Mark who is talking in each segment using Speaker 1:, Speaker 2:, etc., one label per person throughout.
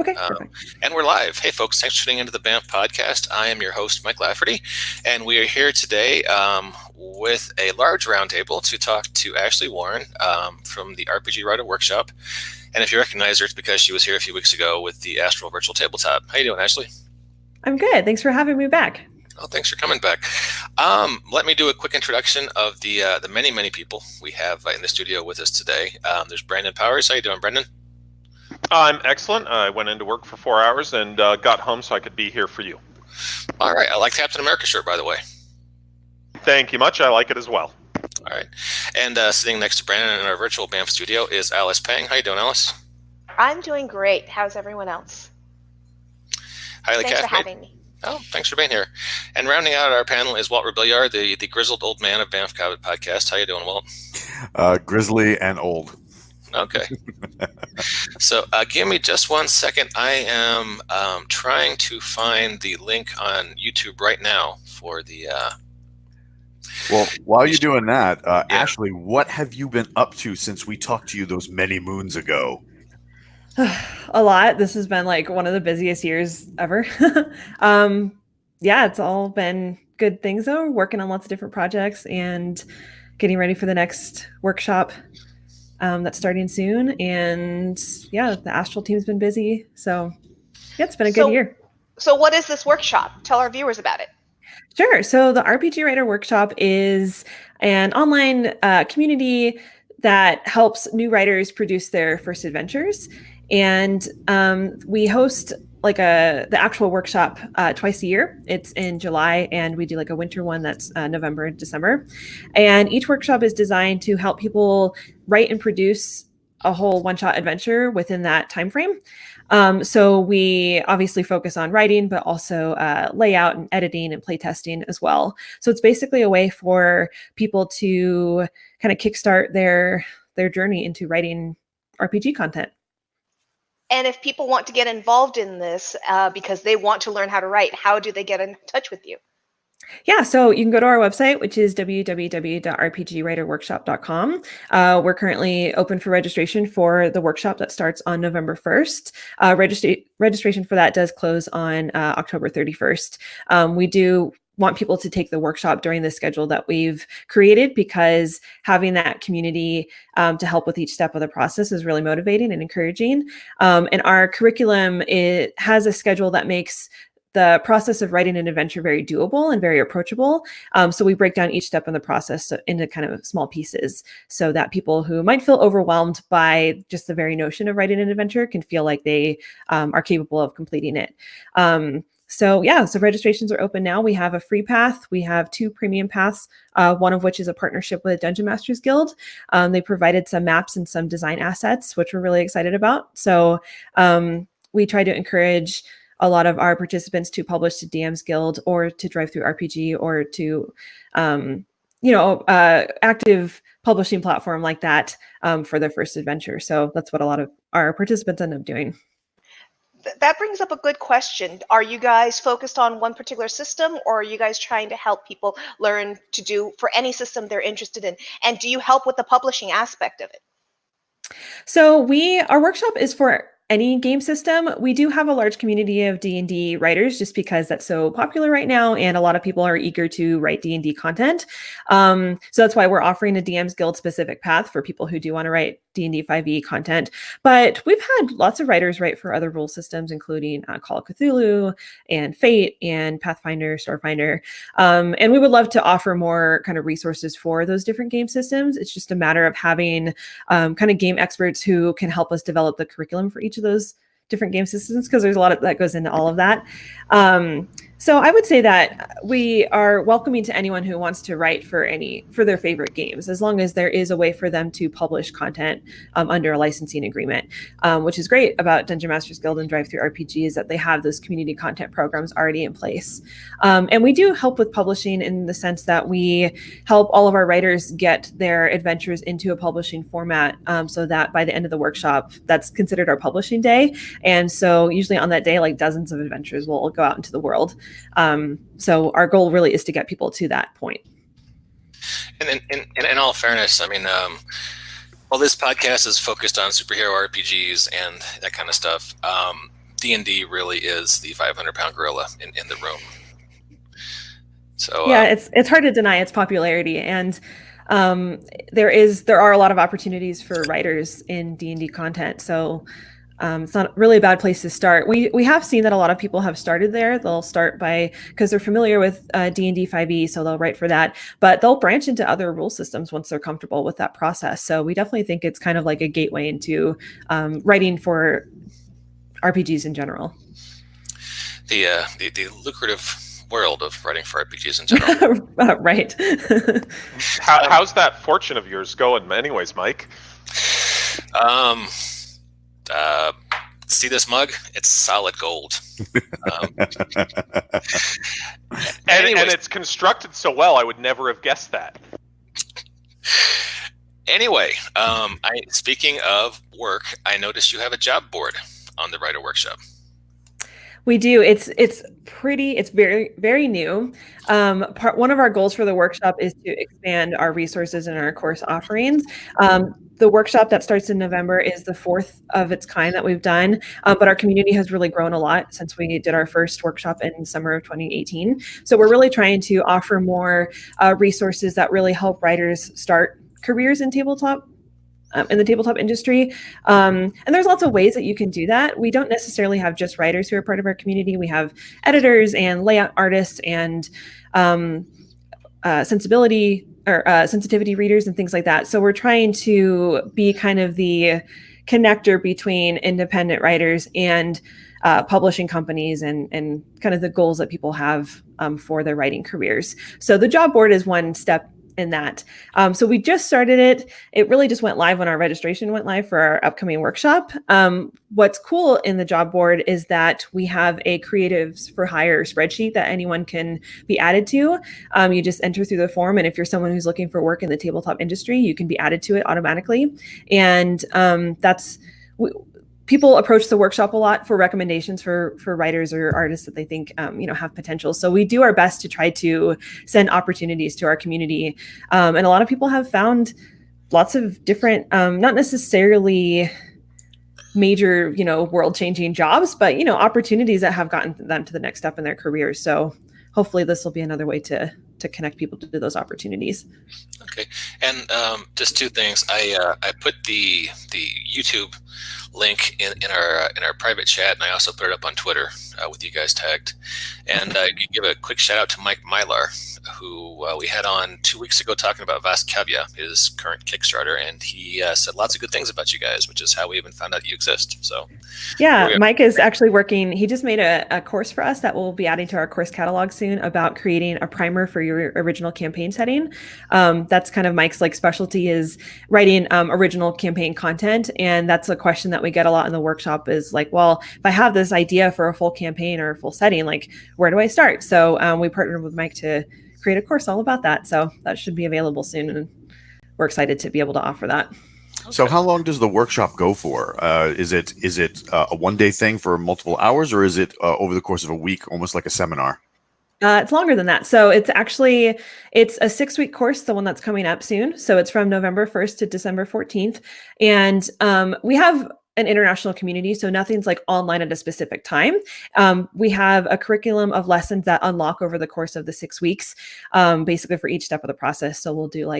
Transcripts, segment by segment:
Speaker 1: Okay,
Speaker 2: Um,
Speaker 1: perfect.
Speaker 2: and we're live. Hey, folks, thanks for tuning into the BAMF podcast. I am your host, Mike Lafferty, and we are here today with a large roundtable to talk to Ashley Warren from the RPG Writer Workshop. And if you recognize her, it's because she was here a few weeks ago with the Astral Virtual Tabletop. How you doing, Ashley?
Speaker 1: I'm good. Thanks for having me back.
Speaker 2: Oh, thanks for coming back. Let me do a quick introduction of the many, many people we have in the studio with us today. There's Brandon Powers. How you doing, Brendan?
Speaker 3: I'm excellent. I went into work for 4 hours and got home so I could be here for you.
Speaker 2: All right. I like Captain America shirt, by the way.
Speaker 3: Thank you much. I like it as well.
Speaker 2: All right. And sitting next to Brandon in our virtual BAMF studio is Alice Pang. How you doing, Alice?
Speaker 4: I'm doing great. How's everyone else?
Speaker 2: Hi,
Speaker 4: Thanks for having me.
Speaker 2: Oh, thanks for being here. And rounding out our panel is Walt Rebelliard, the grizzled old man of BAMF podcast. How you doing, Walt?
Speaker 5: Grizzly and old.
Speaker 2: Okay. So give me just 1 second. I am trying to find the link on YouTube right now for the...
Speaker 5: Well, while you're doing that, Ashley, what have you been up to since we talked to you those many moons ago?
Speaker 1: A lot. This has been like one of the busiest years ever. Yeah, it's all been good things though. Working on lots of different projects and getting ready for the next workshop that's starting soon. And yeah, the Astral team's been busy. So yeah, it's been a good year.
Speaker 4: So what is this workshop? Tell our viewers about it.
Speaker 1: Sure. So the RPG Writer Workshop is an online community that helps new writers produce their first adventures. And we host like the actual workshop twice a year. It's in July, and we do like a winter one that's November and December. And each workshop is designed to help people write and produce a whole one-shot adventure within that time frame. So we obviously focus on writing, but also layout and editing and playtesting as well. So it's basically a way for people to kind of kickstart their journey into writing RPG content.
Speaker 4: And if people want to get involved in this because they want to learn how to write, how do they get in touch with you?
Speaker 1: Yeah, so you can go to our website, which is www.rpgwriterworkshop.com. We're currently open for registration for the workshop that starts on November 1st. Registration for that does close on October 31st. We do want people to take the workshop during the schedule that we've created, because having that community to help with each step of the process is really motivating and encouraging. And our curriculum, it has a schedule that makes the process of writing an adventure very doable and very approachable. So we break down each step in the process into kind of small pieces so that people who might feel overwhelmed by just the very notion of writing an adventure can feel like they are capable of completing it. So registrations are open now. We have a free path. We have 2 premium paths, one of which is a partnership with Dungeon Masters Guild. They provided some maps and some design assets, which we're really excited about. So we try to encourage a lot of our participants to publish to DM's Guild or to Drive Through RPG or to, active publishing platform like that for their first adventure. So that's what a lot of our participants end up doing.
Speaker 4: That brings up a good question. Are you guys focused on one particular system, or are you guys trying to help people learn to do for any system they're interested in? And do you help with the publishing aspect of it?
Speaker 1: So our workshop is for any game system. We do have a large community of D&D writers just because that's so popular right now, and a lot of people are eager to write D&D content. So that's why we're offering a DM's Guild specific path for people who do want to write D&D 5e content. But we've had lots of writers write for other rule systems, including Call of Cthulhu and Fate and Pathfinder, Starfinder. And we would love to offer more kind of resources for those different game systems. It's just a matter of having kind of game experts who can help us develop the curriculum for each of those different game systems, because there's a lot that goes into all of that. So I would say that we are welcoming to anyone who wants to write for their favorite games, as long as there is a way for them to publish content under a licensing agreement, which is great about Dungeon Masters Guild and Drive Through RPG, is that they have those community content programs already in place. And we do help with publishing in the sense that we help all of our writers get their adventures into a publishing format, so that by the end of the workshop, that's considered our publishing day. And so usually on that day, like dozens of adventures will go out into the world. So our goal really is to get people to that point.
Speaker 2: And in all fairness, I mean, while this podcast is focused on superhero RPGs and that kind of stuff, D&D really is the 500-pound gorilla in the room. So
Speaker 1: Yeah, it's hard to deny its popularity, and there are a lot of opportunities for writers in D&D content. So it's not really a bad place to start. We have seen that a lot of people have started there. They'll start because they're familiar with D&D 5e, so they'll write for that. But they'll branch into other rule systems once they're comfortable with that process. So we definitely think it's kind of like a gateway into writing for RPGs in general.
Speaker 2: The lucrative world of writing for RPGs in general.
Speaker 1: Right.
Speaker 3: How's that fortune of yours going, anyways, Mike?
Speaker 2: See this mug? It's solid gold.
Speaker 3: And it's constructed so well, I would never have guessed that.
Speaker 2: Anyway, speaking of work, I noticed you have a job board on the Writer Workshop.
Speaker 1: We do. It's very, very new. One of our goals for the workshop is to expand our resources and our course offerings. The workshop that starts in November is the fourth of its kind that we've done, but our community has really grown a lot since we did our first workshop in summer of 2018. So we're really trying to offer more resources that really help writers start careers in the tabletop industry. And there's lots of ways that you can do that. We don't necessarily have just writers who are part of our community. We have editors and layout artists and sensitivity readers and things like that. So we're trying to be kind of the connector between independent writers and publishing companies and kind of the goals that people have for their writing careers. So the job board is one step in that. So we just started it. It really just went live when our registration went live for our upcoming workshop. What's cool in the job board is that we have a creatives for hire spreadsheet that anyone can be added to. You just enter through the form, and if you're someone who's looking for work in the tabletop industry, you can be added to it automatically. And people approach the workshop a lot for recommendations for writers or artists that they think have potential. So we do our best to try to send opportunities to our community. And a lot of people have found lots of different, not necessarily major, world-changing jobs, but opportunities that have gotten them to the next step in their careers. So hopefully this will be another way to connect people to those opportunities.
Speaker 2: Okay, and just two things. I put the YouTube link in our private chat, and I also put it up on Twitter with you guys tagged. And give a quick shout out to Mike Mylar, who we had on 2 weeks ago talking about Vaskavia, his current Kickstarter, and he said lots of good things about you guys, which is how we even found out you exist. So
Speaker 1: yeah, Mike is actually working. He just made a course for us that we'll be adding to our course catalog soon about creating a primer for your original campaign setting. That's kind of Mike's specialty, is writing original campaign content. And that's a question that we get a lot in the workshop is well, if I have this idea for a full campaign or a full setting, where do I start? So we partnered with Mike to create a course all about that. So that should be available soon. And we're excited to be able to offer that.
Speaker 5: Okay. So how long does the workshop go for? Is it a one-day thing for multiple hours, or is it over the course of a week, almost like a seminar?
Speaker 1: It's longer than that. So it's a 6-week course, the one that's coming up soon. So it's from November 1st to December 14th. And we have an international community, so nothing's online at a specific time. We have a curriculum of lessons that unlock over the course of the 6 weeks, basically for each step of the process. So we'll do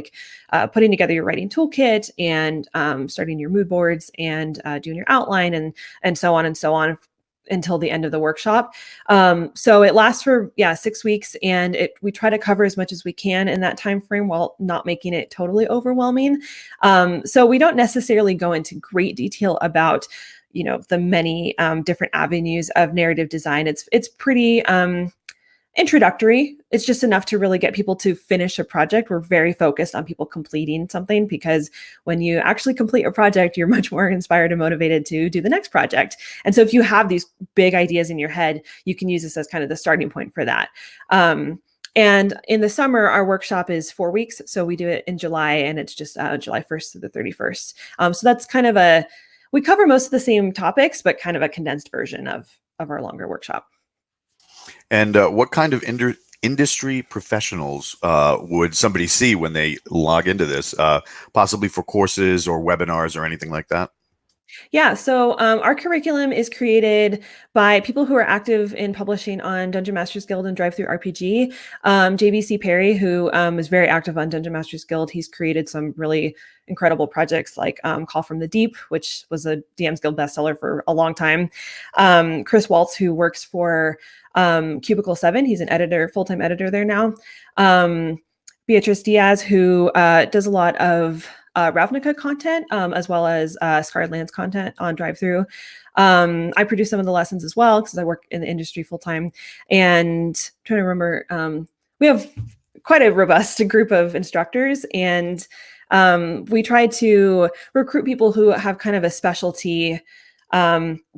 Speaker 1: putting together your writing toolkit and starting your mood boards and doing your outline and so on until the end of the workshop. So it lasts for 6 weeks, and we try to cover as much as we can in that time frame while not making it totally overwhelming. So we don't necessarily go into great detail about the many different avenues of narrative design. It's pretty introductory. It's just enough to really get people to finish a project. We're very focused on people completing something, because when you actually complete a project, you're much more inspired and motivated to do the next project. And so if you have these big ideas in your head, you can use this as kind of the starting point for that. And in the summer, our workshop is 4 weeks. So we do it in July, and it's just July 1st to the 31st. So that's kind of we cover most of the same topics, but kind of a condensed version of our longer workshop.
Speaker 5: And what kind of industry professionals would somebody see when they log into this, possibly for courses or webinars or anything like that?
Speaker 1: Yeah, so our curriculum is created by people who are active in publishing on Dungeon Masters Guild and Drive Through RPG. JBC Perry, who is very active on Dungeon Masters Guild, he's created some really incredible projects like Call from the Deep, which was a DM's Guild bestseller for a long time. Chris Waltz, who works for Cubicle 7, he's an editor, full-time editor there now. Beatrice Diaz, who does a lot of Ravnica content, as well as Scarred Lands content on Drive-Thru. I produce some of the lessons as well because I work in the industry full time. And I'm trying to remember, we have quite a robust group of instructors, and we try to recruit people who have kind of a specialty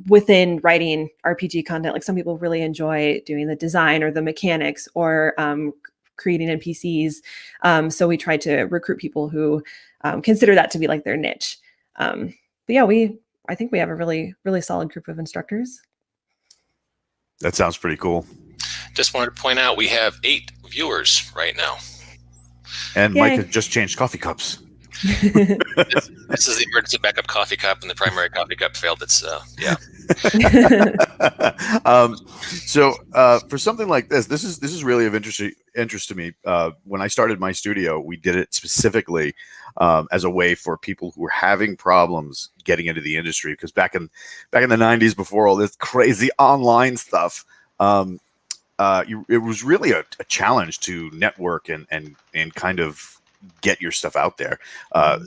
Speaker 1: within writing RPG content. Like some people really enjoy doing the design or the mechanics or creating NPCs. So we try to recruit people who consider that to be like their niche. But yeah, I think we have a really, really solid group of instructors.
Speaker 5: That sounds pretty cool.
Speaker 2: Just wanted to point out we have 8 viewers right now.
Speaker 5: And
Speaker 1: Yay.
Speaker 5: Mike has just changed coffee cups.
Speaker 2: This is the emergency backup coffee cup, and the primary coffee cup failed its, yeah.
Speaker 5: So for something like this is really of interest to me. When I started my studio, we did it specifically as a way for people who were having problems getting into the industry, because back in the 90s, before all this crazy online stuff, it was really a challenge to network and kind of get your stuff out there,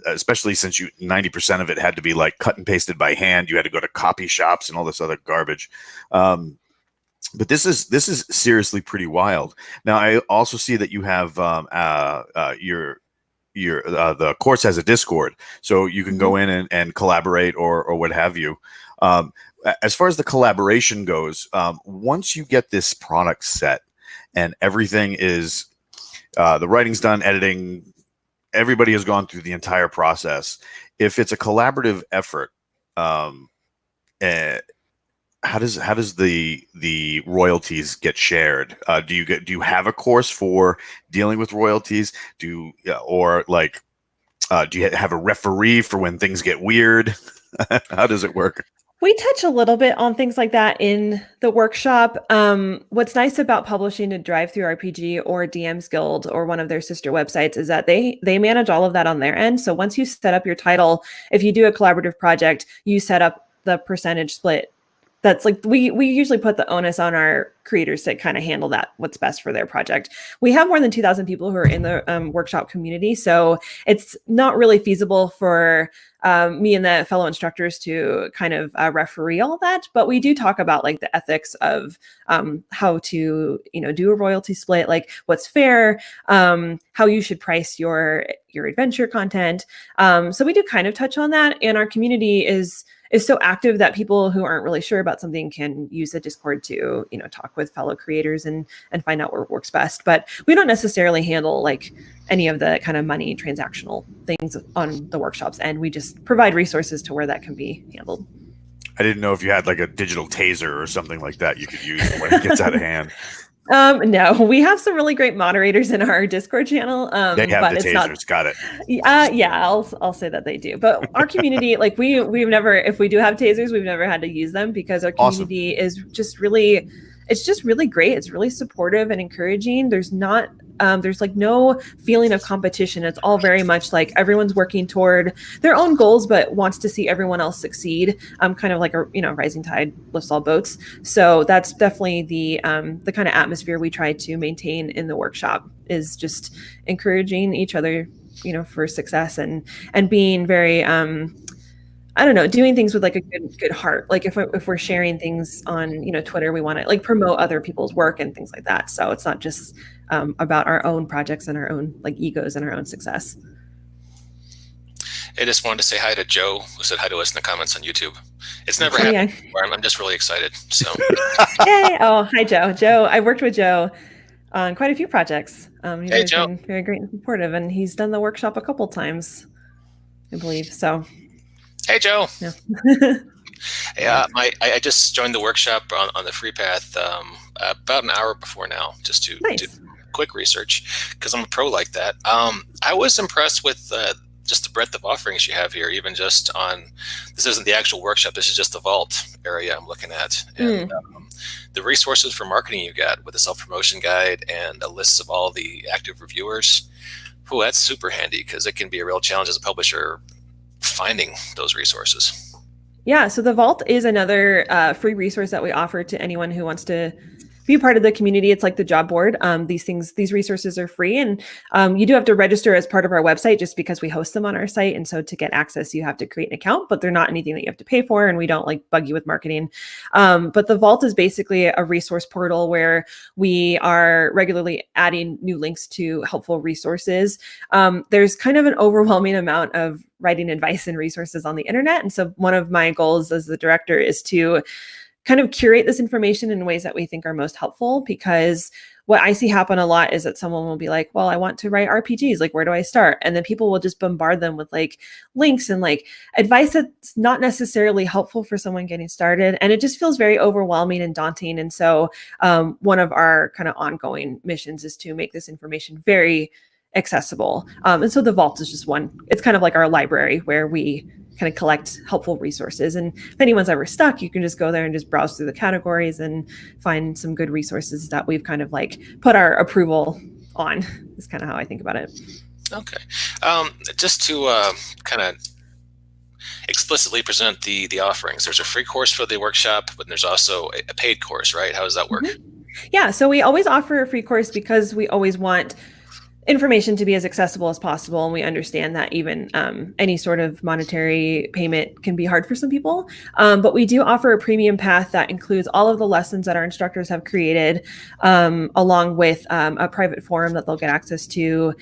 Speaker 5: especially since 90% of it had to be like cut and pasted by hand. You had to go to copy shops and all this other garbage. But this is seriously pretty wild. Now, I also see that you have the course has a Discord, so you can go in and collaborate or what have you. As far as the collaboration goes, once you get this product set and everything is the writing's done, editing, everybody has gone through the entire process. If it's a collaborative effort, how does the royalties get shared? Do you have a course for dealing with royalties? Do you have a referee for when things get weird? How does it work?
Speaker 1: We touch a little bit on things like that in the workshop. What's nice about publishing a Drive-Thru RPG or DM's Guild or one of their sister websites is that they manage all of that on their end. So once you set up your title, if you do a collaborative project, you set up the percentage split. That's like we usually put the onus on our creators to kind of handle that, what's best for their project. We have more than 2,000 people who are in the workshop community, so it's not really feasible for me and the fellow instructors to kind of referee all that. But we do talk about like the ethics of how to do a royalty split, like what's fair, how you should price your adventure content. So we do kind of touch on that, and our community is so active that people who aren't really sure about something can use the Discord to, talk with fellow creators and find out what works best. But we don't necessarily handle like any of the kind of money transactional things on the workshops, and we just provide resources to where that can be handled.
Speaker 5: I didn't know if you had like a digital taser or something like that you could use when it gets out of hand.
Speaker 1: No, we have some really great moderators in our Discord channel.
Speaker 5: They have
Speaker 1: but
Speaker 5: the
Speaker 1: it's
Speaker 5: tasers.
Speaker 1: not,
Speaker 5: Got it.
Speaker 1: Yeah, I'll say that they do. But our community, like we've never, if we do have tasers, we've never had to use them because our community is just really, it's just really great. It's really supportive and encouraging. There's like no feeling of competition. It's all very much like everyone's working toward their own goals, but wants to see everyone else succeed. Kind of like a rising tide lifts all boats. So that's definitely the kind of atmosphere we try to maintain in the workshop, is just encouraging each other, for success and being very doing things with like a good heart. Like if we're sharing things on Twitter, we want to like promote other people's work and things like that. So it's not just about our own projects and our own like egos and our own success.
Speaker 2: I just wanted to say hi to Joe, who said hi to us in the comments on YouTube. It's never happened before. I'm just really excited. So
Speaker 1: Yay! Oh, hi Joe. Joe, I worked with Joe on quite a few projects. He's been very great and supportive, and he's done the workshop a couple times, I believe. So.
Speaker 2: Hey, Joe.
Speaker 1: Yeah.
Speaker 2: Yeah, I just joined the workshop on the free path about an hour before now, just to do quick research because I'm a pro like that. I was impressed with just the breadth of offerings you have here, even just on, this isn't the actual workshop, this is just the vault area I'm looking at. And the resources for marketing you got with the self-promotion guide and a list of all the active reviewers, that's super handy because it can be a real challenge as a publisher finding those resources.
Speaker 1: Yeah, so the Vault is another free resource that we offer to anyone who wants to be part of the community. It's like the job board. These resources are free, and you do have to register as part of our website just because we host them on our site. And so to get access, you have to create an account, but they're not anything that you have to pay for, and we don't like bug you with marketing. But the Vault is basically a resource portal where we are regularly adding new links to helpful resources. There's kind of an overwhelming amount of writing advice and resources on the internet. And so one of my goals as the director is to kind of curate this information in ways that we think are most helpful, because what I see happen a lot is that someone will be like, well, I want to write RPGs. Like, where do I start? And then people will just bombard them with like links and like advice that's not necessarily helpful for someone getting started. And it just feels very overwhelming and daunting. And so one of our kind of ongoing missions is to make this information very accessible. And so the Vault is just one. It's kind of like our library where we kind of collect helpful resources. And if anyone's ever stuck, you can just go there and just browse through the categories and find some good resources that we've kind of like put our approval on. Is kind of how I think about it.
Speaker 2: Okay. Just to kind of explicitly present the offerings, there's a free course for the workshop, but there's also a paid course, right? How does that work?
Speaker 1: Yeah, so we always offer a free course because we always want information to be as accessible as possible. And we understand that even any sort of monetary payment can be hard for some people. But we do offer a premium path that includes all of the lessons that our instructors have created, along with a private forum that they'll get access to,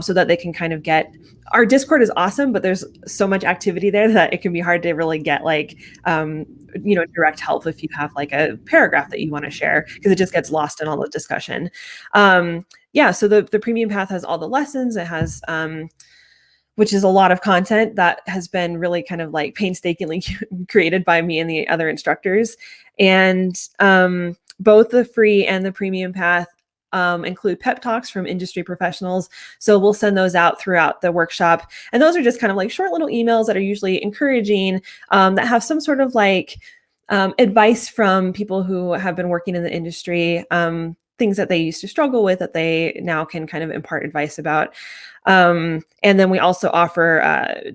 Speaker 1: so that they can kind of get, our Discord is awesome, but there's so much activity there that it can be hard to really get like, direct help if you have like a paragraph that you want to share, because it just gets lost in all the discussion. So the premium path has all the lessons. It has, which is a lot of content that has been really kind of like painstakingly created by me and the other instructors. And both the free and the premium path include pep talks from industry professionals. So we'll send those out throughout the workshop. And those are just kind of like short little emails that are usually encouraging, that have some sort of like advice from people who have been working in the industry, things that they used to struggle with that they now can kind of impart advice about. And then we also offer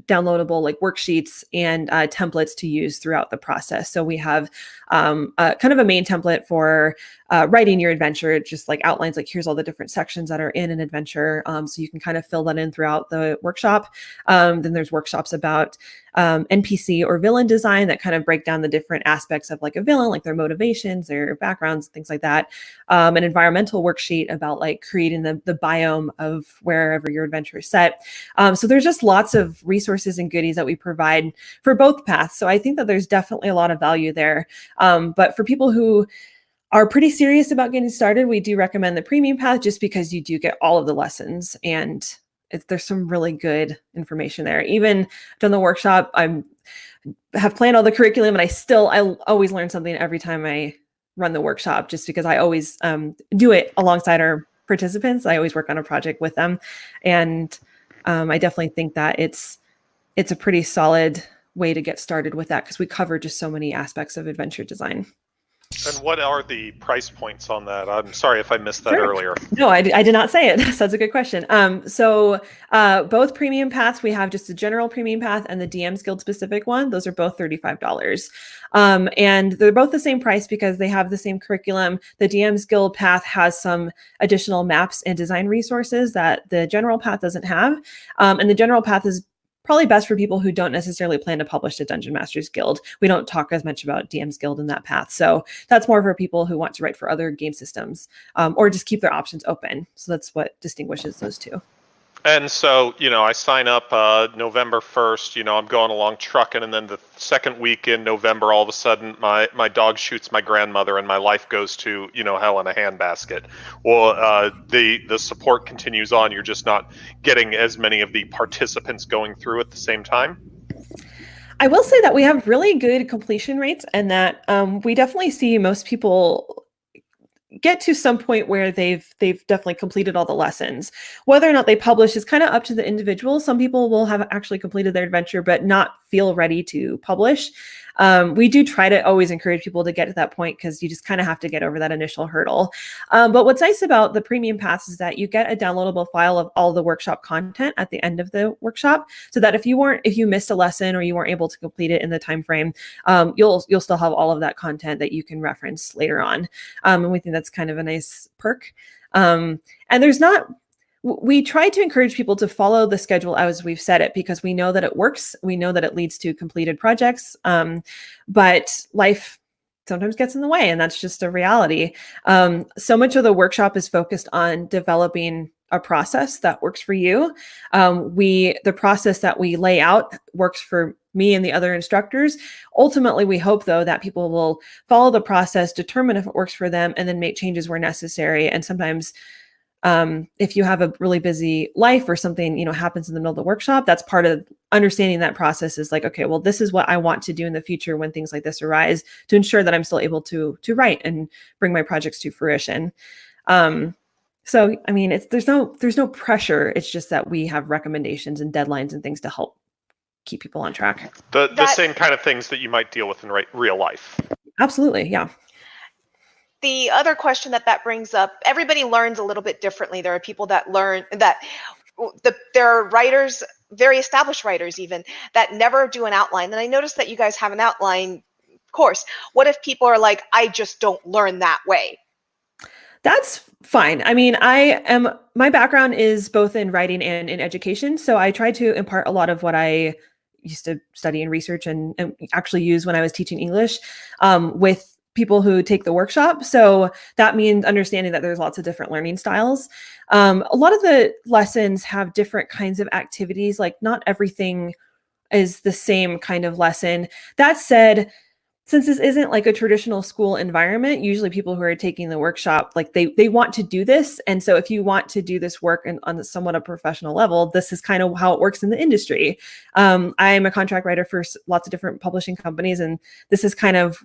Speaker 1: downloadable like worksheets and templates to use throughout the process. So we have kind of a main template for writing your adventure. It just like outlines like, here's all the different sections that are in an adventure. So you can kind of fill that in throughout the workshop. Then there's workshops about NPC or villain design that kind of break down the different aspects of like a villain, like their motivations, their backgrounds, things like that. An environmental worksheet about like creating the biome of wherever your adventure is set. So there's just lots of resources and goodies that we provide for both paths. So I think that there's definitely a lot of value there. But for people who are pretty serious about getting started, we do recommend the premium path just because you do get all of the lessons, and there's some really good information there. Even done the workshop, I have planned all the curriculum, and I always learn something every time I run the workshop, just because I always do it alongside our participants. I always work on a project with them. And I definitely think that it's a pretty solid way to get started with that, because we cover just so many aspects of adventure design.
Speaker 3: And what are the price points on that? I'm sorry if I missed that earlier.
Speaker 1: No, I did not say it. So that's a good question. So both premium paths, we have just the general premium path and the DM's Guild specific one. Those are both $35. And they're both the same price because they have the same curriculum. The DM's Guild path has some additional maps and design resources that the general path doesn't have. And the general path is probably best for people who don't necessarily plan to publish the Dungeon Masters Guild. We don't talk as much about DM's Guild in that path. So that's more for people who want to write for other game systems, or just keep their options open. So that's what distinguishes those two.
Speaker 3: And so, I sign up November 1st, I'm going along trucking, and then the second week in November, all of a sudden, my dog shoots my grandmother and my life goes to, hell in a handbasket. Well, the support continues on. You're just not getting as many of the participants going through at the same time.
Speaker 1: I will say that we have really good completion rates, and that we definitely see most people get to some point where they've definitely completed all the lessons. Whether or not they publish is kind of up to the individual. Some people will have actually completed their adventure but not feel ready to publish. We do try to always encourage people to get to that point because you just kind of have to get over that initial hurdle. But what's nice about the premium pass is that you get a downloadable file of all the workshop content at the end of the workshop, so that if you missed a lesson or you weren't able to complete it in the time frame, you'll still have all of that content that you can reference later on. And we think that's kind of a nice perk. And we try to encourage people to follow the schedule as we've set it, because we know that it works. We know that it leads to completed projects, but life sometimes gets in the way, and that's just a reality. So much of the workshop is focused on developing a process that works for you. The process that we lay out works for me and the other instructors. Ultimately, we hope, though, that people will follow the process, determine if it works for them, and then make changes where necessary. And sometimes if you have a really busy life or something, happens in the middle of the workshop, that's part of understanding that process is like, okay, well, this is what I want to do in the future when things like this arise, to ensure that I'm still able to write and bring my projects to fruition. So, I mean, there's no pressure. It's just that we have recommendations and deadlines and things to help keep people on track.
Speaker 3: The same kind of things that you might deal with in real life. Absolutely.
Speaker 1: Yeah.
Speaker 4: The other question that brings up, everybody learns a little bit differently. There are people that learn that there are writers, very established writers even, that never do an outline. And I noticed that you guys have an outline course. What if people are like, I just don't learn that way?
Speaker 1: That's fine. I mean, my background is both in writing and in education. So I try to impart a lot of what I used to study and research and actually use when I was teaching English with people who take the workshop. So that means understanding that there's lots of different learning styles. A lot of the lessons have different kinds of activities. Like, not everything is the same kind of lesson. That said, since this isn't like a traditional school environment, usually people who are taking the workshop, like they want to do this. And so if you want to do this work on somewhat a professional level, this is kind of how it works in the industry. I'm a contract writer for lots of different publishing companies, and this is kind of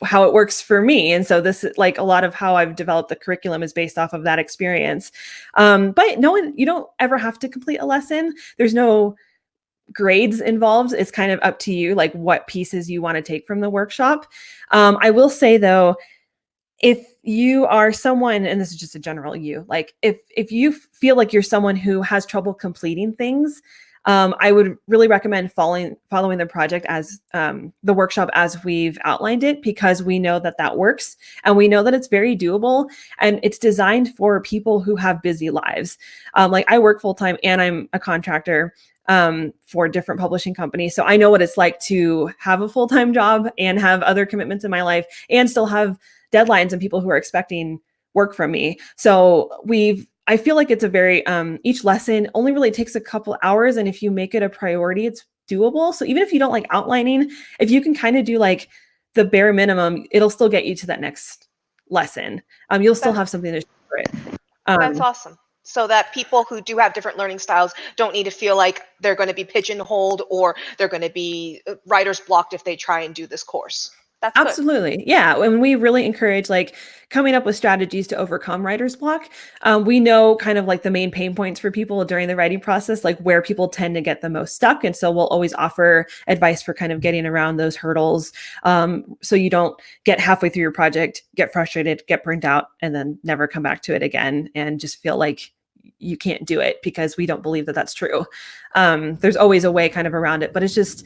Speaker 1: how it works for me. And so this is like a lot of how I've developed the curriculum is based off of that experience. But you don't ever have to complete a lesson. There's no grades involved. It's kind of up to you, like what pieces you want to take from the workshop. I will say, though, if you are someone, and this is just a general like if you feel like you're someone who has trouble completing things, I would really recommend following the project as the workshop as we've outlined it, because we know that works, and we know that it's very doable, and it's designed for people who have busy lives. Like, I work full time and I'm a contractor for different publishing companies. So I know what it's like to have a full-time job and have other commitments in my life and still have deadlines and people who are expecting work from me. So I feel like it's a very, each lesson only really takes a couple hours. And if you make it a priority, it's doable. So even if you don't like outlining, if you can kind of do like the bare minimum, it'll still get you to that next lesson. You'll still have something to show for it.
Speaker 4: That's awesome. So that people who do have different learning styles don't need to feel like they're going to be pigeonholed or they're going to be writer's blocked if they try and do this course. That's
Speaker 1: absolutely good. Yeah. And we really encourage like coming up with strategies to overcome writer's block. We know kind of like the main pain points for people during the writing process, like where people tend to get the most stuck. And so we'll always offer advice for kind of getting around those hurdles. So you don't get halfway through your project, get frustrated, get burnt out, and then never come back to it again and just feel like you can't do it, because we don't believe that that's true. There's always a way kind of around it, but it's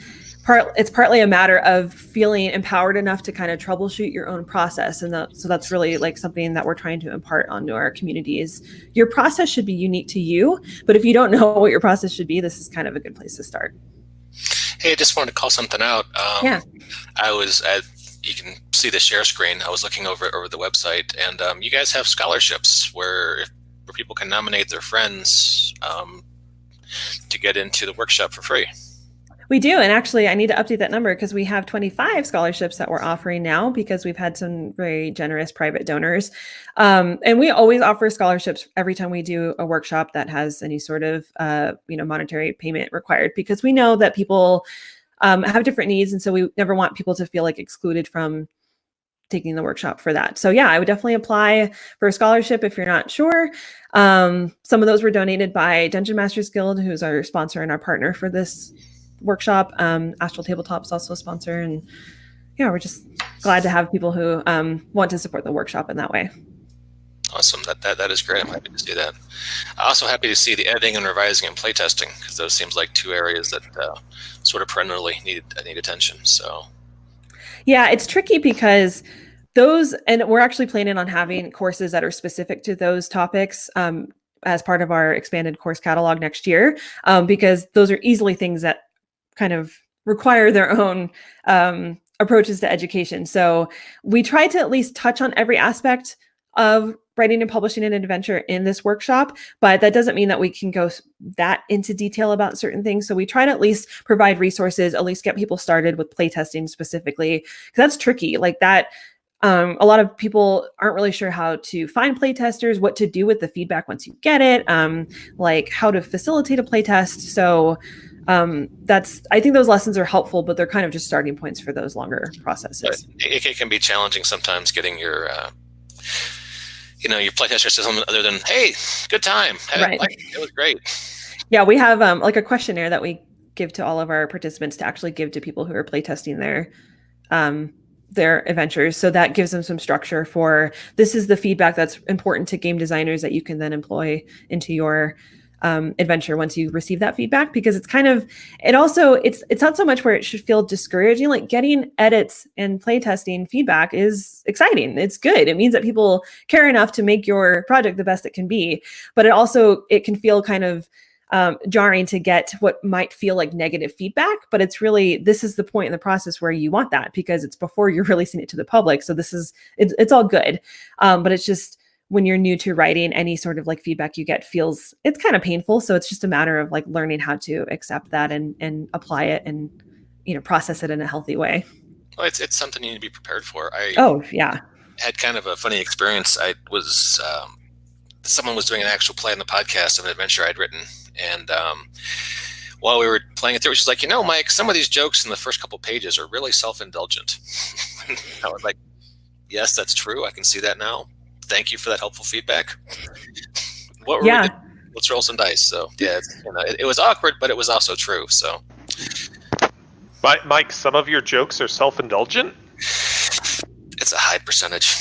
Speaker 1: partly a matter of feeling empowered enough to kind of troubleshoot your own process. And so that's really like something that we're trying to impart onto our communities. Your process should be unique to you, but if you don't know what your process should be, this is kind of a good place to start.
Speaker 2: Hey, I just wanted to call something out.
Speaker 1: Yeah.
Speaker 2: You can see the share screen. I was looking over the website, and you guys have scholarships where people can nominate their friends to get into the workshop for free.
Speaker 1: We do. And actually, I need to update that number because we have 25 scholarships that we're offering now, because we've had some very generous private donors. And we always offer scholarships every time we do a workshop that has any sort of monetary payment required, because we know that people have different needs. And so we never want people to feel like excluded from taking the workshop for that. So yeah, I would definitely apply for a scholarship if you're not sure. Some of those were donated by Dungeon Masters Guild, who's our sponsor and our partner for this workshop. Astral Tabletop's also a sponsor, and yeah, we're just glad to have people who want to support the workshop in that way.
Speaker 2: Awesome. That is great. I'm happy to see that. I'm also happy to see the editing and revising and playtesting, because those seems like two areas that sort of perennially need attention. So
Speaker 1: yeah, it's tricky because those, and we're actually planning on having courses that are specific to those topics as part of our expanded course catalog next year, because those are easily things that kind of require their own approaches to education. So we try to at least touch on every aspect of writing and publishing an adventure in this workshop, but that doesn't mean that we can go that into detail about certain things. So we try to at least provide resources, at least get people started with playtesting specifically, because that's tricky. Like that, a lot of people aren't really sure how to find playtesters, what to do with the feedback once you get it, like how to facilitate a playtest. So I think those lessons are helpful, but they're kind of just starting points for those longer processes.
Speaker 2: It can be challenging sometimes getting your playtester says something other than, "Hey, good time.
Speaker 1: Right.
Speaker 2: It was great."
Speaker 1: Yeah, we have like a questionnaire that we give to all of our participants to actually give to people who are playtesting their adventures. So that gives them some structure for, this is the feedback that's important to game designers that you can then employ into your adventure once you receive that feedback, because it's not so much where it should feel discouraging. Like getting edits and playtesting feedback is exciting. It's good. It means that people care enough to make your project the best it can be, but it can feel kind of jarring to get what might feel like negative feedback, but it's really, this is the point in the process where you want that, because it's before you're releasing it to the public. So it's all good. But it's just, when you're new to writing, any sort of like feedback you get it's kind of painful. So it's just a matter of like learning how to accept that and apply it and, process it in a healthy way.
Speaker 2: Well, it's something you need to be prepared for.
Speaker 1: Oh yeah.
Speaker 2: Had kind of a funny experience. Someone was doing an actual play on the podcast of an adventure I'd written. And while we were playing it through, she's like, Mike, some of these jokes in the first couple pages are really self-indulgent. I was like, yes, that's true. I can see that now. Thank you for that helpful feedback. What were we doing? Let's roll some dice. So yeah, it was awkward, but it was also true. So,
Speaker 3: Mike, some of your jokes are self-indulgent.
Speaker 2: It's a high percentage.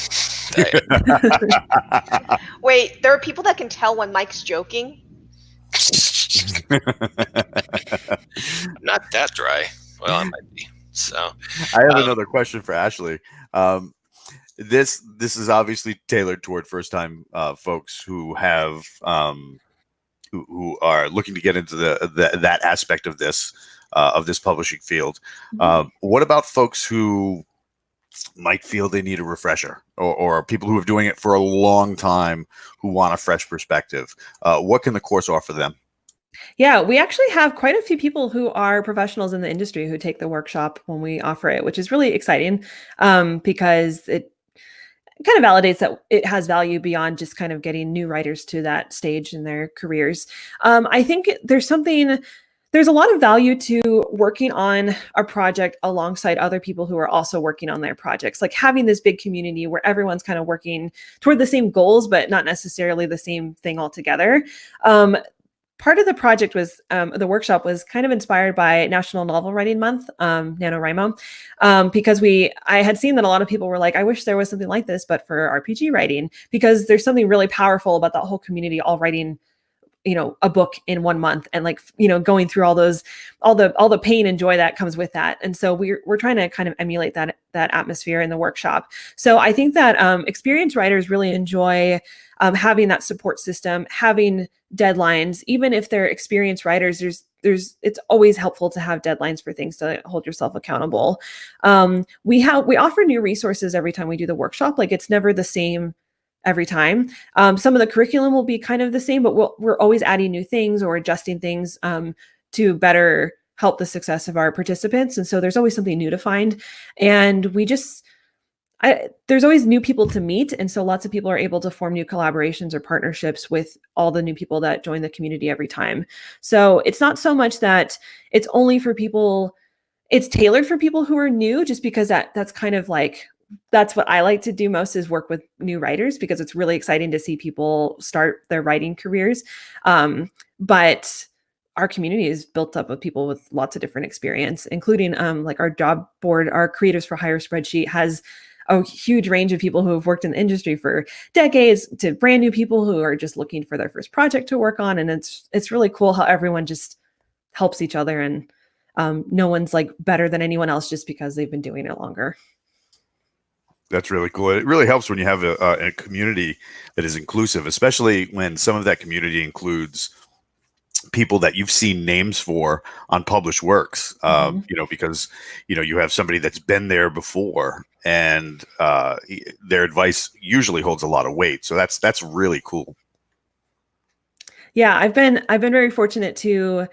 Speaker 4: Wait, there are people that can tell when Mike's joking?
Speaker 2: Not that dry. Well, I might be. So
Speaker 5: I have another question for Ashley. This is obviously tailored toward first-time folks who have who are looking to get into that aspect of this publishing field.
Speaker 1: Mm-hmm.
Speaker 5: What about folks who might feel they need a refresher, or people who are doing it for a long time who want a fresh perspective? What can the course offer them?
Speaker 1: Yeah, we actually have quite a few people who are professionals in the industry who take the workshop when we offer it, which is really exciting because it kind of validates that it has value beyond just kind of getting new writers to that stage in their careers. I think there's a lot of value to working on a project alongside other people who are also working on their projects, like having this big community where everyone's kind of working toward the same goals, but not necessarily the same thing altogether. Part of the project was, the workshop was kind of inspired by National Novel Writing Month, NaNoWriMo, because I had seen that a lot of people were like, I wish there was something like this, but for RPG writing, because there's something really powerful about that whole community all writing, a book in 1 month, and like, going through all the pain and joy that comes with that. And so we're trying to kind of emulate that atmosphere in the workshop. So I think that experienced writers really enjoy having that support system, having deadlines. Even if they're experienced writers, it's always helpful to have deadlines for things to hold yourself accountable. We offer new resources every time we do the workshop. Like, it's never the same every time. Some of the curriculum will be kind of the same, but we're always adding new things or adjusting things to better help the success of our participants. And so there's always something new to find. And there's always new people to meet. And so lots of people are able to form new collaborations or partnerships with all the new people that join the community every time. So it's not so much that it's only for people, it's tailored for people who are new, just because that's kind of like that's what I like to do most, is work with new writers, because it's really exciting to see people start their writing careers. But our community is built up of people with lots of different experience, including like our job board. Our Creators for Hire spreadsheet has a huge range of people who have worked in the industry for decades to brand new people who are just looking for their first project to work on. And it's really cool how everyone just helps each other, and no one's like better than anyone else just because they've been doing it longer.
Speaker 5: That's really cool. It really helps when you have a community that is inclusive, especially when some of that community includes people that you've seen names for on published works. Because you have somebody that's been there before, and their advice usually holds a lot of weight. So that's really cool.
Speaker 1: Yeah, I've been very fortunate to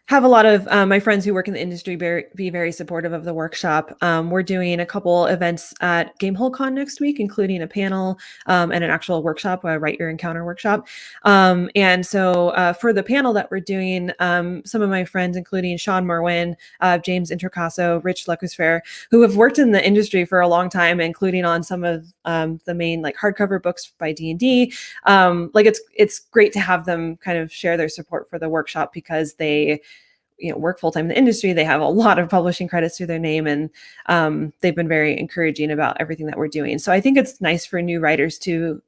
Speaker 1: have a lot of my friends who work in the industry be very supportive of the workshop. We're doing a couple events at GameholeCon next week, including a panel and an actual workshop, a Write Your Encounter workshop. And so for the panel that we're doing, some of my friends, including Sean Merwin, James Introcaso, Rich Lecusfair, who have worked in the industry for a long time, including on some of the main like hardcover books by D&D. Like it's great to have them kind of share their support for the workshop, because they work full-time in the industry. They have a lot of publishing credits to their name, and they've been very encouraging about everything that we're doing. So I think it's nice for new writers to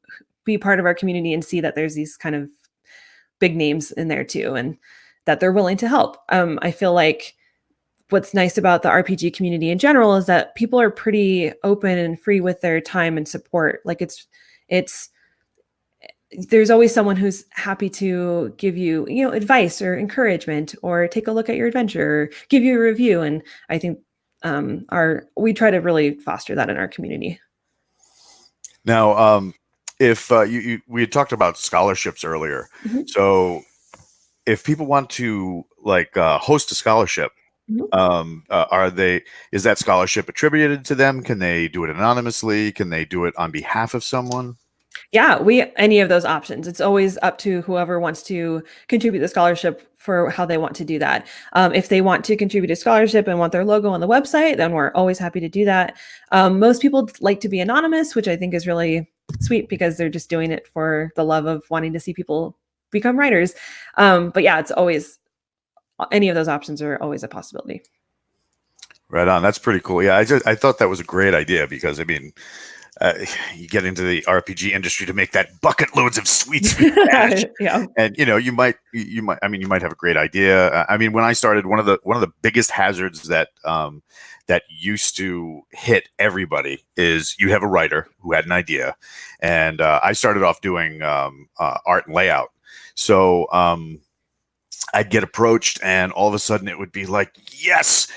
Speaker 1: be part of our community and see that there's these kind of big names in there too, and that they're willing to help. I feel like what's nice about the RPG community in general is that people are pretty open and free with their time and support. Like it's there's always someone who's happy to give you, advice or encouragement, or take a look at your adventure, or give you a review. And I think we try to really foster that in our community.
Speaker 5: Now, if we had talked about scholarships earlier, so if people want to host a scholarship, is that scholarship attributed to them? Can they do it anonymously? Can they do it on behalf of someone?
Speaker 1: Yeah, any of those options. It's always up to whoever wants to contribute the scholarship for how they want to do that. If they want to contribute a scholarship and want their logo on the website, then we're always happy to do that. Most people like to be anonymous, which I think is really sweet, because they're just doing it for the love of wanting to see people become writers. But yeah, it's always, any of those options are always a possibility.
Speaker 5: Right on. That's pretty cool. Yeah, I thought that was a great idea, because I mean, you get into the RPG industry to make that bucket loads of sweet cash.
Speaker 1: Yeah.
Speaker 5: And you might have a great idea. I mean, when I started, one of the biggest hazards that used to hit everybody is you have a writer who had an idea, and I started off doing art and layout. So I'd get approached, and all of a sudden it would be like, yes,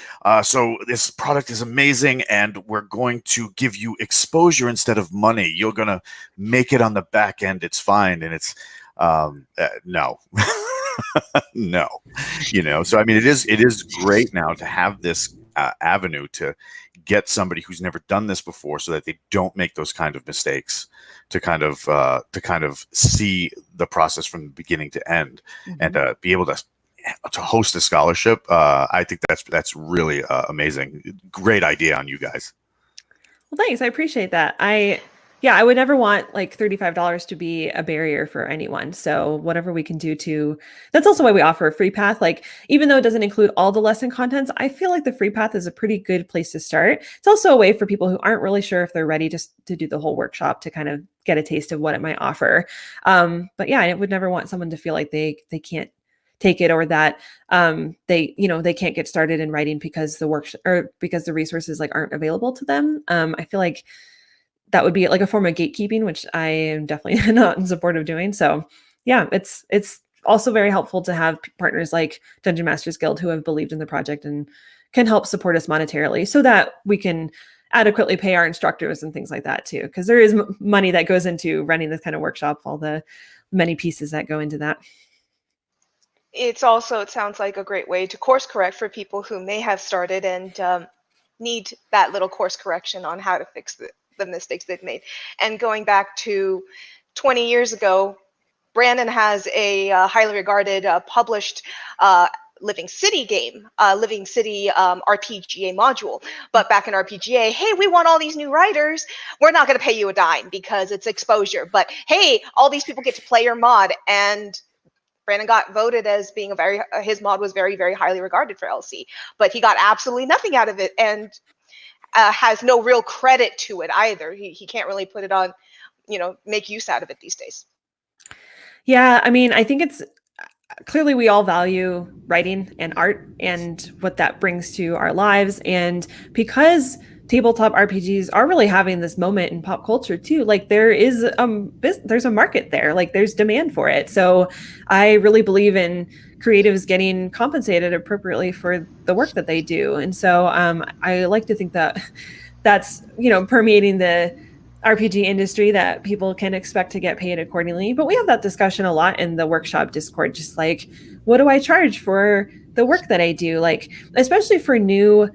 Speaker 5: so this product is amazing, and we're going to give you exposure instead of money. You're going to make it on the back end. It's fine. And it's no, no, so I mean, it is great now to have this avenue to get somebody who's never done this before, so that they don't make those kind of mistakes, to kind of see the process from the beginning to end, and be able to host a scholarship. I think that's really amazing. Great idea on you guys.
Speaker 1: Well, thanks. I appreciate that. I would never want like $35 to be a barrier for anyone. So whatever we can do that's also why we offer a free path. Like, even though it doesn't include all the lesson contents, I feel like the free path is a pretty good place to start. It's also a way for people who aren't really sure if they're ready just to do the whole workshop to kind of get a taste of what it might offer. But yeah, I would never want someone to feel like they can't take it, or that they can't get started in writing because because the resources like aren't available to them. I feel like that would be like a form of gatekeeping, which I am definitely not in support of doing. So yeah, it's also very helpful to have partners like Dungeon Masters Guild who have believed in the project and can help support us monetarily, so that we can adequately pay our instructors and things like that too. Because there is money that goes into running this kind of workshop, all the many pieces that go into that.
Speaker 4: It sounds like a great way to course correct for people who may have started and need that little course correction on how to fix the mistakes they've made. And going back to 20 years ago, Brandon has a highly regarded published Living City game, Living City RPGA module. But back in RPGA, hey, we want all these new writers. We're not going to pay you a dime because it's exposure. But hey, all these people get to play your mod, and Brandon got voted as being his mod was very, very highly regarded for LC, but he got absolutely nothing out of it, and has no real credit to it either. He can't really put it on, make use out of it these days.
Speaker 1: Yeah, I mean, I think it's clearly we all value writing and art and what that brings to our lives. And because tabletop RPGs are really having this moment in pop culture too, like there's a market there, like there's demand for it. So I really believe in creatives getting compensated appropriately for the work that they do. And so I like to think that that's, permeating the RPG industry, that people can expect to get paid accordingly. But we have that discussion a lot in the workshop Discord, just like, what do I charge for the work that I do? Like, especially for new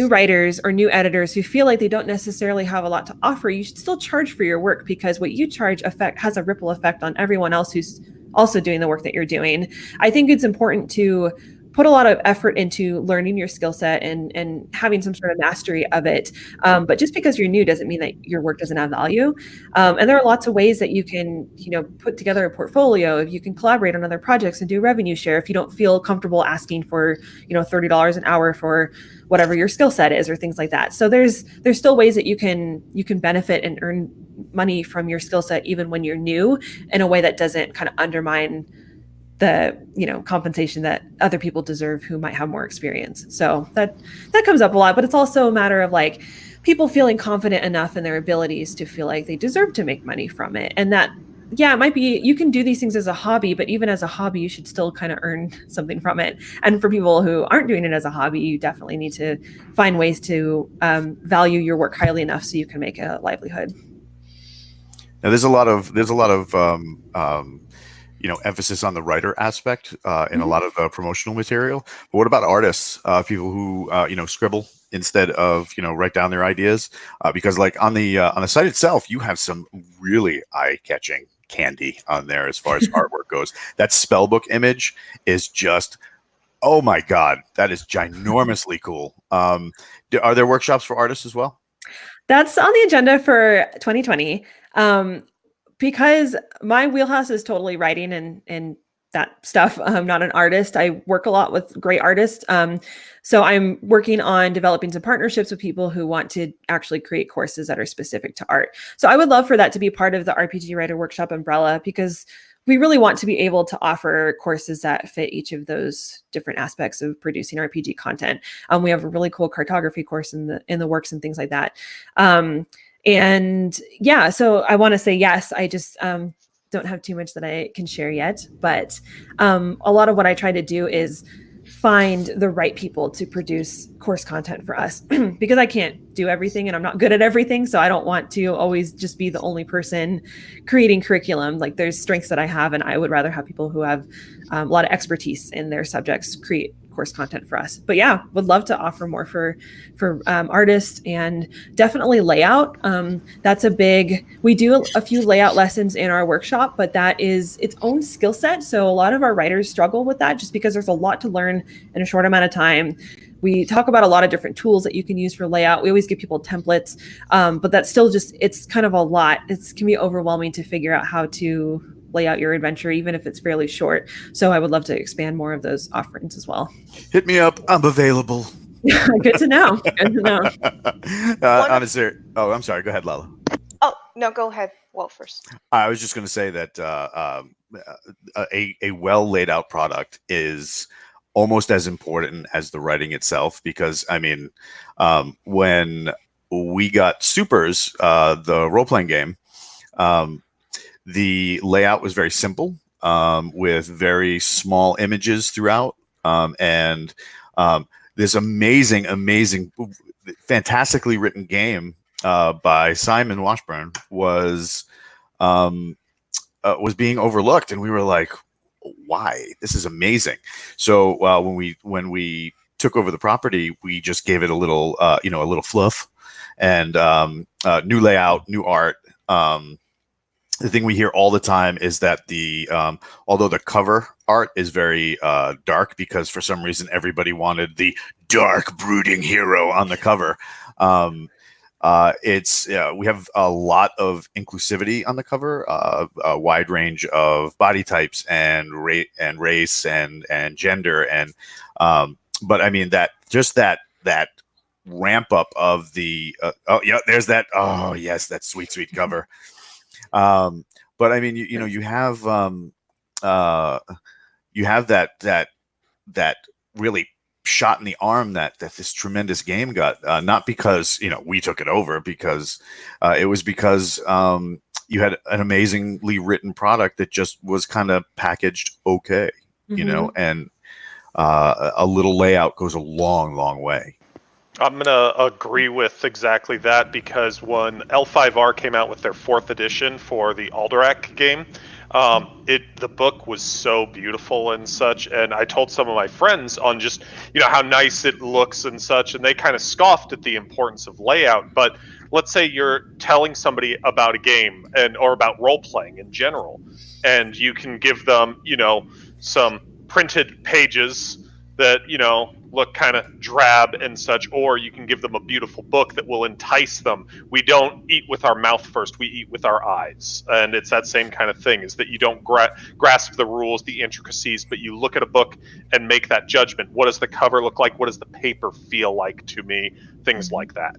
Speaker 1: writers or new editors who feel like they don't necessarily have a lot to offer, you should still charge for your work, because what you charge has a ripple effect on everyone else who's also doing the work that you're doing. I think it's important to put a lot of effort into learning your skill set and having some sort of mastery of it. But just because you're new doesn't mean that your work doesn't have value. And there are lots of ways that you can, put together a portfolio. If you can collaborate on other projects and do revenue share, if you don't feel comfortable asking for, $30 an hour for whatever your skill set is or things like that. So there's still ways that you can benefit and earn money from your skill set even when you're new, in a way that doesn't kind of undermine the compensation that other people deserve who might have more experience. So that comes up a lot, but it's also a matter of like people feeling confident enough in their abilities to feel like they deserve to make money from it. And that, yeah, it might be, you can do these things as a hobby, but even as a hobby, you should still kind of earn something from it. And for people who aren't doing it as a hobby, you definitely need to find ways to value your work highly enough so you can make a livelihood.
Speaker 5: Now, there's a lot of emphasis on the writer aspect in a lot of promotional material. But what about artists, people who scribble instead of write down their ideas? Because like on the site itself, you have some really eye-catching candy on there as far as artwork goes. That spellbook image is just, oh my god, that is ginormously cool. Are there workshops for artists as well?
Speaker 1: That's on the agenda for 2020. Because my wheelhouse is totally writing and that stuff. I'm not an artist. I work a lot with great artists. So I'm working on developing some partnerships with people who want to actually create courses that are specific to art. So I would love for that to be part of the RPG Writer Workshop umbrella, because we really want to be able to offer courses that fit each of those different aspects of producing RPG content. We have a really cool cartography course in the works and things like that. And yeah, so I want to say yes. I just don't have too much that I can share yet. But a lot of what I try to do is find the right people to produce course content for us, because I can't do everything and I'm not good at everything. So I don't want to always just be the only person creating curriculum. Like there's strengths that I have, and I would rather have people who have a lot of expertise in their subjects create course content for us. But yeah, would love to offer more for artists, and definitely layout. That's a big, we do a few layout lessons in our workshop, but that is its own skill set. So a lot of our writers struggle with that just because there's a lot to learn in a short amount of time. We talk about a lot of different tools that you can use for layout. We always give people templates, but that's still just, it's kind of a lot. It can be overwhelming to figure out how to lay out your adventure, even if it's fairly short. So I would love to expand more of those offerings as well.
Speaker 5: Hit me up. I'm available.
Speaker 1: Good to know. Good to know.
Speaker 5: Honestly, I'm sorry. Go ahead, Lala.
Speaker 4: Oh, no, go ahead. Well, first.
Speaker 5: I was just going to say that a well laid out product is almost as important as the writing itself, because I mean, when we got Supers, the role playing game, the layout was very simple, with very small images throughout, and this amazing, fantastically written game by Simon Washburn was being overlooked, and we were like, "Why? This is amazing!" So when we took over the property, we just gave it a little fluff, and new layout, new art. the thing we hear all the time is that the although the cover art is very dark, because for some reason everybody wanted the dark brooding hero on the cover. It's we have a lot of inclusivity on the cover, a wide range of body types and race and gender, and but I mean that just that ramp up of the oh yeah, there's that, oh yes, that sweet cover. But I mean, you know, uh, you have that really shot in the arm that this tremendous game got, not because, you know, we took it over, because it was because you had an amazingly written product that just was kind of packaged okay, you know, and a little layout goes a long way.
Speaker 3: I'm going to agree with exactly that, because when L5R came out with their 4th edition for the Alderac game, the book was so beautiful and such, and I told some of my friends on just, you know, how nice it looks and such, and they kind of scoffed at the importance of layout. But let's say you're telling somebody about a game or about role playing in general, and you can give them, you know, some printed pages that, you know, look kind of drab and such, or you can give them a beautiful book that will entice them. We don't eat with our mouth first, we eat with our eyes. And it's that same kind of thing, is that you don't grasp the rules, the intricacies, but you look at a book and make that judgment. What does the cover look like? What does the paper feel like to me? Things like that.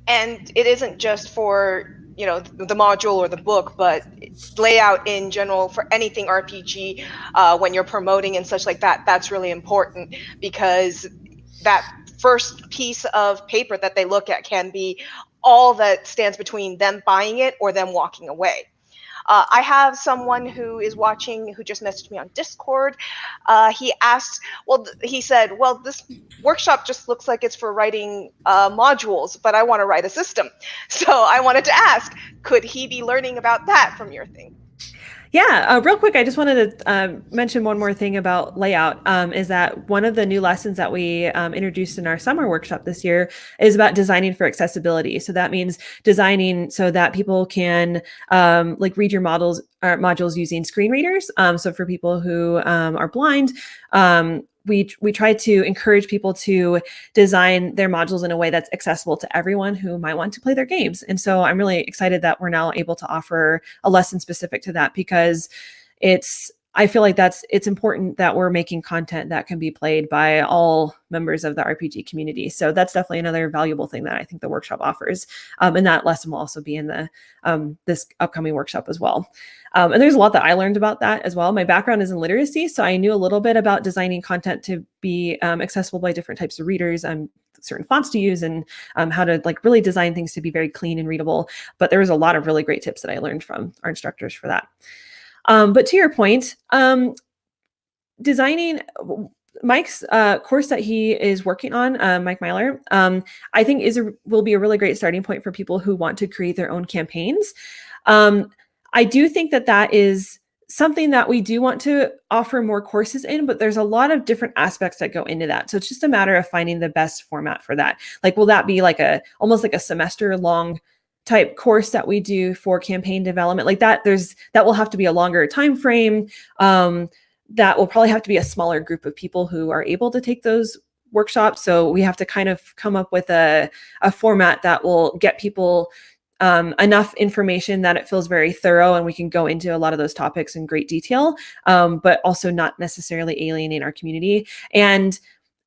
Speaker 4: And it isn't just for, you know, the module or the book, but layout in general for anything RPG, when you're promoting and such like that. That's really important, because that first piece of paper that they look at can be all that stands between them buying it or them walking away. I have someone who is watching who just messaged me on Discord. He asked, he said, well, this workshop just looks like it's for writing modules, but I want to write a system. So I wanted to ask, could he be learning about that from your thing?
Speaker 1: Yeah, real quick, I just wanted to mention one more thing about layout, is that one of the new lessons that we introduced in our summer workshop this year is about designing for accessibility. So that means designing so that people can like read your modules using screen readers. So for people who are blind, we try to encourage people to design their modules in a way that's accessible to everyone who might want to play their games. And so I'm really excited that we're now able to offer a lesson specific to that, because I feel like it's important that we're making content that can be played by all members of the RPG community. So that's definitely another valuable thing that I think the workshop offers. And that lesson will also be in the this upcoming workshop as well. And there's a lot that I learned about that as well. My background is in literacy, so I knew a little bit about designing content to be accessible by different types of readers, certain fonts to use, and how to like really design things to be very clean and readable. But there was a lot of really great tips that I learned from our instructors for that. But to your point, designing Mike's course that he is working on, Mike Myler, I think will be a really great starting point for people who want to create their own campaigns. I do think that is something that we do want to offer more courses in, but there's a lot of different aspects that go into that. So it's just a matter of finding the best format for that. Like, will that be like almost like a semester long type course that we do for campaign development like that? That will have to be a longer time frame. That will probably have to be a smaller group of people who are able to take those workshops. So we have to kind of come up with a format that will get people enough information that it feels very thorough, and we can go into a lot of those topics in great detail, but also not necessarily alienate our community. And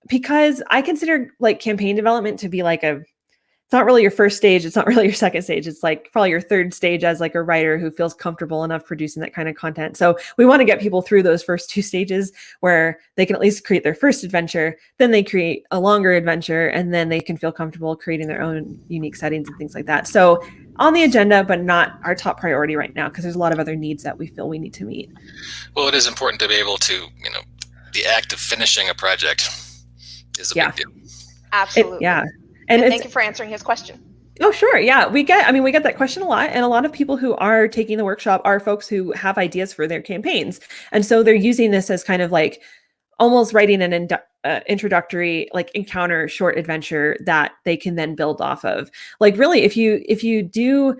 Speaker 1: because I consider like campaign development to be like it's not really your first stage. It's not really your second stage. It's like probably your third stage as like a writer who feels comfortable enough producing that kind of content. So we want to get people through those first two stages where they can at least create their first adventure, then they create a longer adventure, and then they can feel comfortable creating their own unique settings and things like that. So on the agenda, but not our top priority right now, because there's a lot of other needs that we feel we need to meet.
Speaker 2: Well, it is important to be able to, the act of finishing a project is a big deal.
Speaker 4: Absolutely. And thank you for answering his question.
Speaker 1: Oh, sure. Yeah, we get that question a lot. And a lot of people who are taking the workshop are folks who have ideas for their campaigns. And so they're using this as kind of like almost writing an introductory like encounter short adventure that they can then build off of. Like really, if you do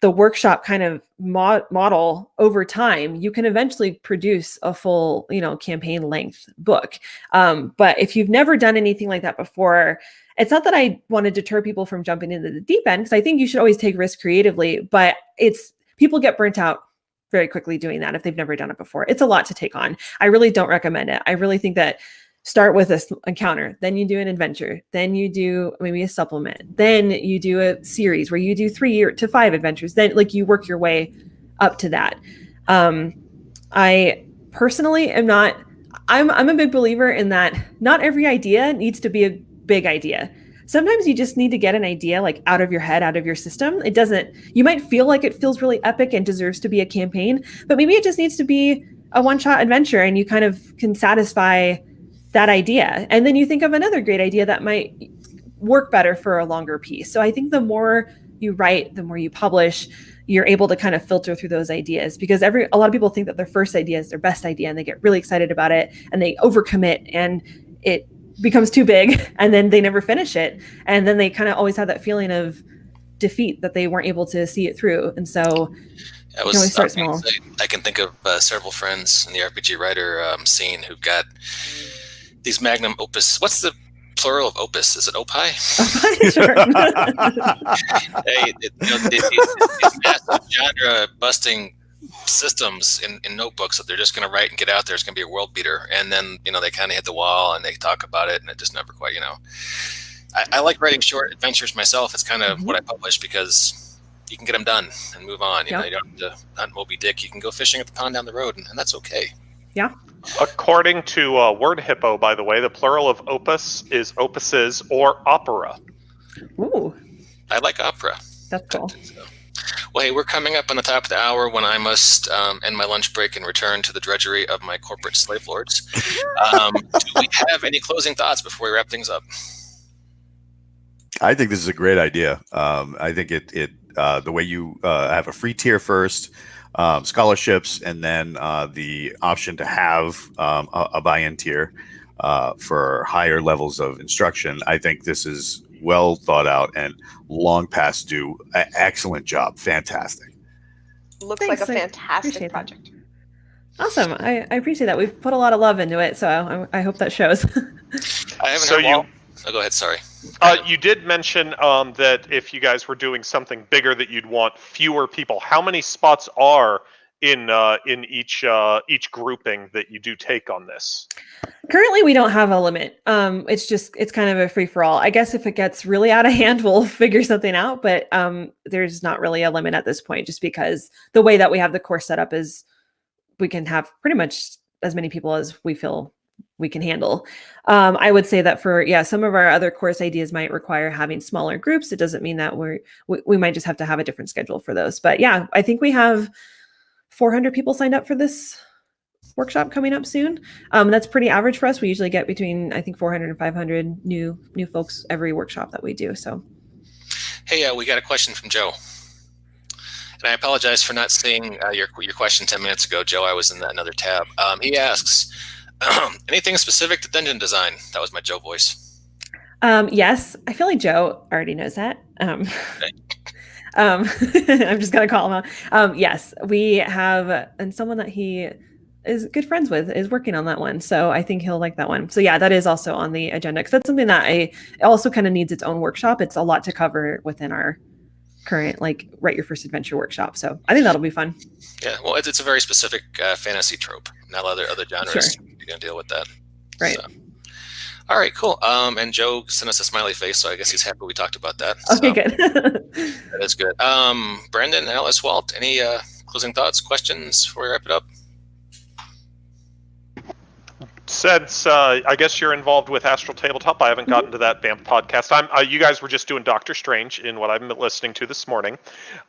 Speaker 1: the workshop kind of model over time, you can eventually produce a full, campaign length book. But if you've never done anything like that before, it's not that I want to deter people from jumping into the deep end, because I think you should always take risks creatively, but people get burnt out very quickly doing that if they've never done it before. It's a lot to take on. I really don't recommend it. I really think that start with an encounter, then you do an adventure, then you do maybe a supplement, then you do a series where you do 3 to 5 adventures, then like you work your way up to that. I personally am not, I'm a big believer in that not every idea needs to be a big idea. Sometimes you just need to get an idea like out of your head, out of your system. You might feel like it feels really epic and deserves to be a campaign, but maybe it just needs to be a one-shot adventure and you kind of can satisfy that idea. And then you think of another great idea that might work better for a longer piece. So I think the more you write, the more you publish, you're able to kind of filter through those ideas, because a lot of people think that their first idea is their best idea and they get really excited about it and they overcommit and it becomes too big and then they never finish it. And then they kind of always have that feeling of defeat that they weren't able to see it through. And so you can always start small.
Speaker 2: I can think of several friends in the RPG writer scene who've got these magnum opus. What's the plural of opus? Is it opie?
Speaker 1: Sure.
Speaker 2: These massive genre-busting systems in notebooks that they're just going to write and get out there. It's going to be a world beater. And then, they kind of hit the wall and they talk about it and it just never quite, I like writing short adventures myself. It's kind of what I publish because you can get them done and move on. You know, you don't have to hunt Moby Dick. You can go fishing at the pond down the road and that's okay.
Speaker 1: Yeah.
Speaker 3: According to Word Hippo, by the way, the plural of opus is opuses or opera.
Speaker 1: Ooh.
Speaker 2: I like opera.
Speaker 1: That's cool.
Speaker 2: Well, hey, we're coming up on the top of the hour when I must end my lunch break and return to the drudgery of my corporate slave lords. Do we have any closing thoughts before we wrap things up?
Speaker 5: I think this is a great idea. I think the way you have a free tier first, scholarships, and then the option to have a buy-in tier for higher levels of instruction. I think this is well thought out and long past due. Excellent job. Fantastic.
Speaker 4: Looks
Speaker 1: Thanks,
Speaker 4: like a
Speaker 1: I
Speaker 4: fantastic
Speaker 1: appreciate
Speaker 4: project.
Speaker 1: Awesome. I appreciate that. We've put a lot of love into it, so I hope that shows.
Speaker 2: I haven't
Speaker 3: So
Speaker 2: heard Oh, go ahead. Sorry.
Speaker 3: You did mention that if you guys were doing something bigger, that you'd want fewer people. How many spots are in each grouping that you do take on this?
Speaker 1: Currently, we don't have a limit. It's kind of a free for all. I guess if it gets really out of hand, we'll figure something out. But there's not really a limit at this point, just because the way that we have the course set up is we can have pretty much as many people as we feel we can handle. I would say that for some of our other course ideas might require having smaller groups. It doesn't mean that we might just have to have a different schedule for those. But yeah, I think we have 400 people signed up for this workshop coming up soon. That's pretty average for us. We usually get between, I think, 400 and 500 new folks every workshop that we do. So,
Speaker 2: hey, we got a question from Joe. And I apologize for not seeing your question 10 minutes ago, Joe. I was in another tab. He asks, anything specific to dungeon design? That was my Joe voice.
Speaker 1: Yes, I feel like Joe already knows that.
Speaker 2: Okay.
Speaker 1: I'm just gonna call him out. Yes, we have, and someone that he is good friends with is working on that one. So I think he'll like that one. So yeah, that is also on the agenda, because that's something that it also kind of needs its own workshop. It's a lot to cover within our current write your first adventure workshop. So I think that'll be fun.
Speaker 2: Yeah, well, it's a very specific fantasy trope. Not other genres.
Speaker 1: Sure.
Speaker 2: You're gonna deal with that.
Speaker 1: Right.
Speaker 2: So. All right, cool. And Joe sent us a smiley face, so I guess he's happy we talked about that.
Speaker 1: Okay,
Speaker 2: so,
Speaker 1: good.
Speaker 2: That is good. Brendan, Alice, Walt, any closing thoughts, questions before we wrap it up?
Speaker 3: Since I guess you're involved with Astral Tabletop, I haven't gotten to that BAMF podcast. You guys were just doing Doctor Strange in what I've been listening to this morning.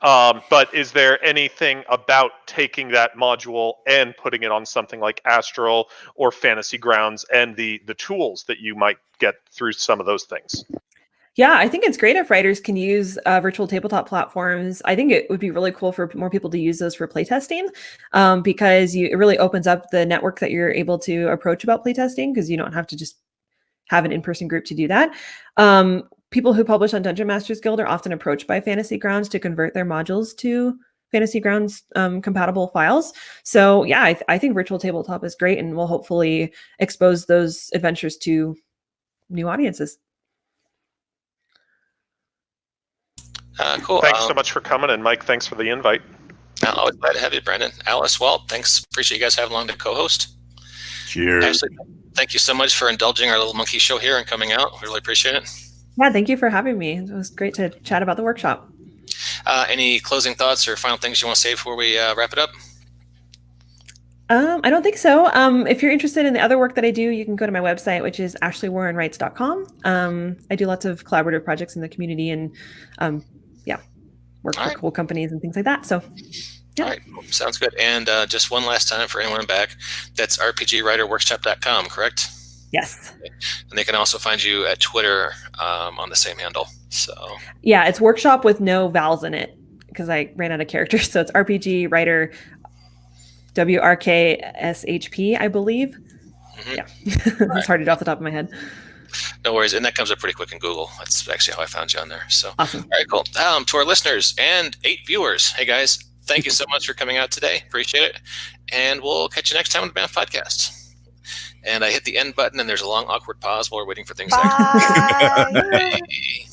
Speaker 3: But is there anything about taking that module and putting it on something like Astral or Fantasy Grounds and the tools that you might get through some of those things?
Speaker 1: Yeah, I think it's great if writers can use virtual tabletop platforms. I think it would be really cool for more people to use those for playtesting, because it really opens up the network that you're able to approach about playtesting, because you don't have to just have an in-person group to do that. people who publish on Dungeon Masters Guild are often approached by Fantasy Grounds to convert their modules to Fantasy Grounds compatible files. So yeah, I think virtual tabletop is great, and will hopefully expose those adventures to new audiences.
Speaker 2: Cool.
Speaker 3: Thanks so much for coming, and Mike, thanks for the invite.
Speaker 2: I'm always glad to have you, Brendan. Alice, well, thanks. Appreciate you guys having along to co-host.
Speaker 5: Cheers.
Speaker 2: Ashley, thank you so much for indulging our little monkey show here and coming out. We really appreciate it.
Speaker 1: Yeah, thank you for having me. It was great to chat about the workshop.
Speaker 2: Any closing thoughts or final things you want to say before we wrap it up?
Speaker 1: I don't think so. If you're interested in the other work that I do, you can go to my website, which is ashleywarrenwrites.com. I do lots of collaborative projects in the community, and work for cool companies and things like that. So yeah.
Speaker 2: All right, sounds good. And just one last time for anyone back, that's rpgwriterworkshop.com, correct?
Speaker 1: Yes.
Speaker 2: And they can also find you at Twitter on the same handle. So
Speaker 1: yeah, it's workshop with no vowels in it because I ran out of characters. So it's RPG Writer WRKSHP, I believe. Mm-hmm. Yeah, it's hard to do off the top of my head.
Speaker 2: No worries, and that comes up pretty quick in Google. That's actually how I found you on there. So
Speaker 1: awesome.
Speaker 2: All right, cool. To our listeners and 8 viewers, hey guys, thank you so much for coming out today. Appreciate it. And we'll catch you next time on the BAMF podcast. And I hit the end button, and there's a long, awkward pause while we're waiting for things to
Speaker 4: Bye.
Speaker 2: Hey.